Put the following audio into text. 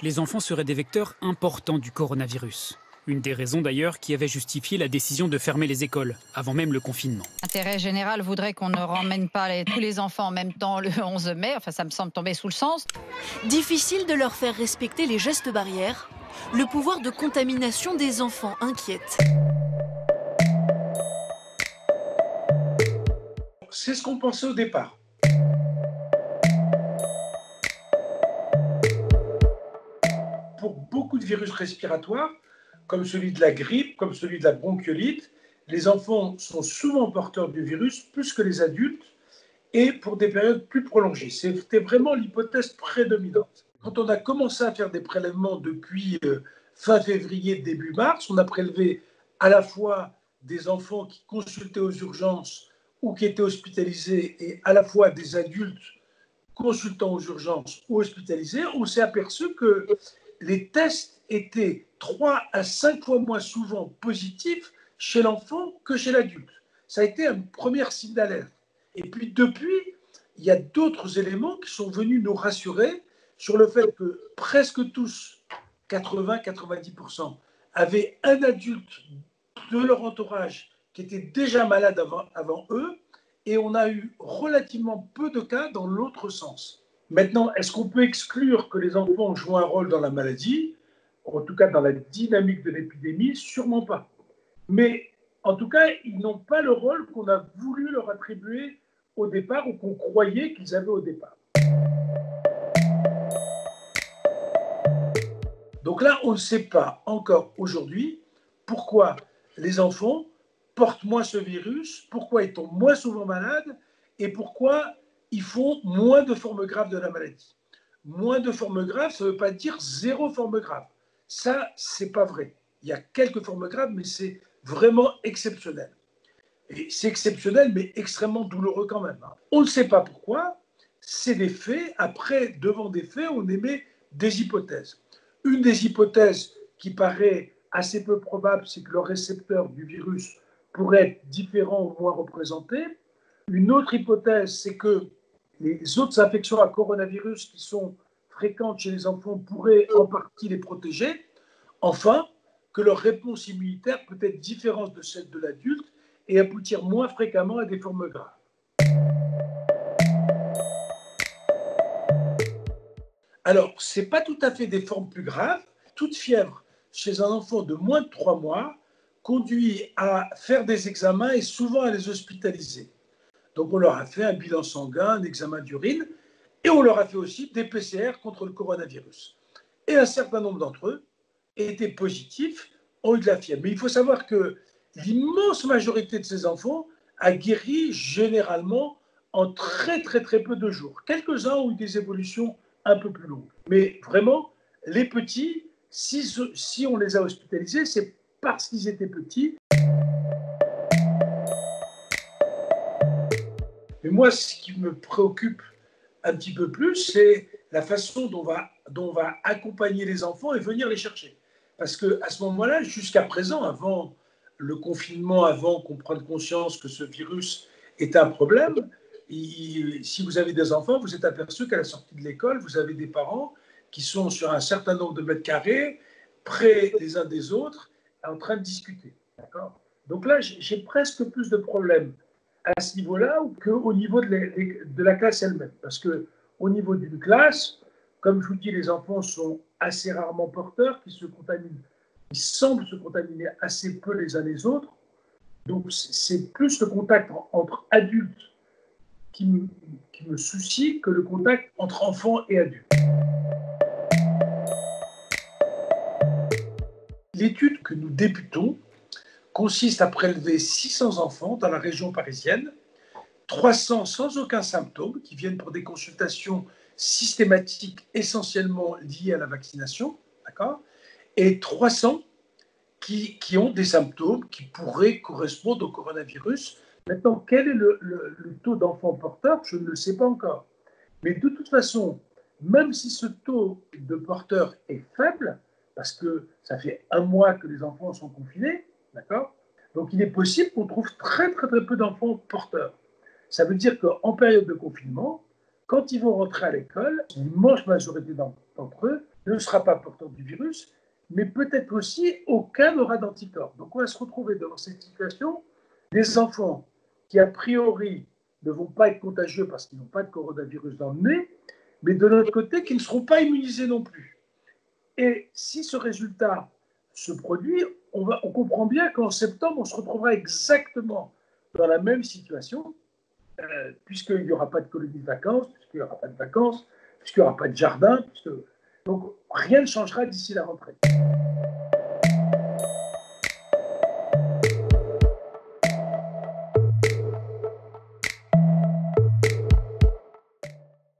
les enfants seraient des vecteurs importants du coronavirus. Une des raisons d'ailleurs qui avait justifié la décision de fermer les écoles, avant même le confinement. L'intérêt général voudrait qu'on ne ramène pas tous les enfants en même temps le 11 mai. Enfin, ça me semble tomber sous le sens. Difficile de leur faire respecter les gestes barrières. Le pouvoir de contamination des enfants inquiète. C'est ce qu'on pensait au départ. Pour beaucoup de virus respiratoires, comme celui de la grippe, comme celui de la bronchiolite, les enfants sont souvent porteurs du virus plus que les adultes et pour des périodes plus prolongées. C'était vraiment l'hypothèse prédominante. Quand on a commencé à faire des prélèvements depuis fin février, début mars, on a prélevé à la fois des enfants qui consultaient aux urgences ou qui étaient hospitalisés et à la fois des adultes consultant aux urgences ou hospitalisés. On s'est aperçu que les tests étaient 3 à 5 fois moins souvent positifs chez l'enfant que chez l'adulte. Ça a été un premier signe d'alerte. Et puis depuis, il y a d'autres éléments qui sont venus nous rassurer sur le fait que presque tous, 80-90%, avaient un adulte de leur entourage qui était déjà malade avant eux, et on a eu relativement peu de cas dans l'autre sens. Maintenant, est-ce qu'on peut exclure que les enfants jouent un rôle dans la maladie, en tout cas dans la dynamique de l'épidémie? Sûrement pas. Mais en tout cas, ils n'ont pas le rôle qu'on a voulu leur attribuer au départ ou qu'on croyait qu'ils avaient au départ. Donc là, on ne sait pas encore aujourd'hui pourquoi les enfants portent moins ce virus, pourquoi ils tombent moins souvent malades et pourquoi ils font moins de formes graves de la maladie. Moins de formes graves, ça ne veut pas dire zéro forme grave. Ça, ce n'est pas vrai. Il y a quelques formes graves, mais c'est vraiment exceptionnel. Et c'est exceptionnel, mais extrêmement douloureux quand même. On ne sait pas pourquoi. C'est des faits. Après, devant des faits, on émet des hypothèses. Une des hypothèses qui paraît assez peu probable, c'est que le récepteur du virus pourrait être différent ou moins représenté. Une autre hypothèse, c'est que les autres infections à coronavirus qui sont fréquentes chez les enfants pourraient en partie les protéger. Enfin, que leur réponse immunitaire peut être différente de celle de l'adulte et aboutir moins fréquemment à des formes graves. Alors, ce n'est pas tout à fait des formes plus graves. Toute fièvre chez un enfant de moins de 3 mois conduit à faire des examens et souvent à les hospitaliser. Donc, on leur a fait un bilan sanguin, un examen d'urine, et on leur a fait aussi des PCR contre le coronavirus. Et un certain nombre d'entre eux étaient positifs, ont eu de la fièvre. Mais il faut savoir que l'immense majorité de ces enfants a guéri généralement en très très très peu de jours. Quelques-uns ont eu des évolutions un peu plus longues. Mais vraiment, les petits, si on les a hospitalisés, c'est parce qu'ils étaient petits. Mais moi, ce qui me préoccupe un petit peu plus, c'est la façon dont on va accompagner les enfants et venir les chercher. Parce qu'à ce moment-là, jusqu'à présent, avant le confinement, avant qu'on prenne conscience que ce virus est un problème, si vous avez des enfants, vous êtes aperçu qu'à la sortie de l'école, vous avez des parents qui sont sur un certain nombre de mètres carrés, près les uns des autres, en train de discuter. D'accord ? Donc là, j'ai presque plus de problèmes à ce niveau-là qu'au niveau de la classe elle-même. Parce qu'au niveau d'une classe, comme je vous dis, les enfants sont assez rarement porteurs, ils semblent se contaminer assez peu les uns les autres. Donc c'est plus le contact entre adultes qui me soucie que le contact entre enfants et adultes. L'étude que nous débutons consiste à prélever 600 enfants dans la région parisienne, 300 sans aucun symptôme, qui viennent pour des consultations systématiques essentiellement liées à la vaccination, d'accord, et 300 qui ont des symptômes qui pourraient correspondre au coronavirus. Maintenant, quel est le taux d'enfants porteurs? Je ne le sais pas encore. Mais de toute façon, même si ce taux de porteurs est faible, parce que ça fait 1 mois que les enfants sont confinés, d'accord? Donc il est possible qu'on trouve très très très peu d'enfants porteurs. Ça veut dire qu'en période de confinement, quand ils vont rentrer à l'école, l'immense majorité d'entre eux ne sera pas porteur du virus, mais peut-être aussi aucun n'aura d'anticorps. Donc on va se retrouver devant cette situation des enfants qui a priori ne vont pas être contagieux parce qu'ils n'ont pas de coronavirus dans le nez, mais de l'autre côté qui ne seront pas immunisés non plus. Et si ce résultat se produit, on comprend bien qu'en septembre, on se retrouvera exactement dans la même situation, puisqu'il n'y aura pas de colonie de vacances, puisqu'il n'y aura pas de vacances, puisqu'il n'y aura pas de jardin. Donc rien ne changera d'ici la rentrée.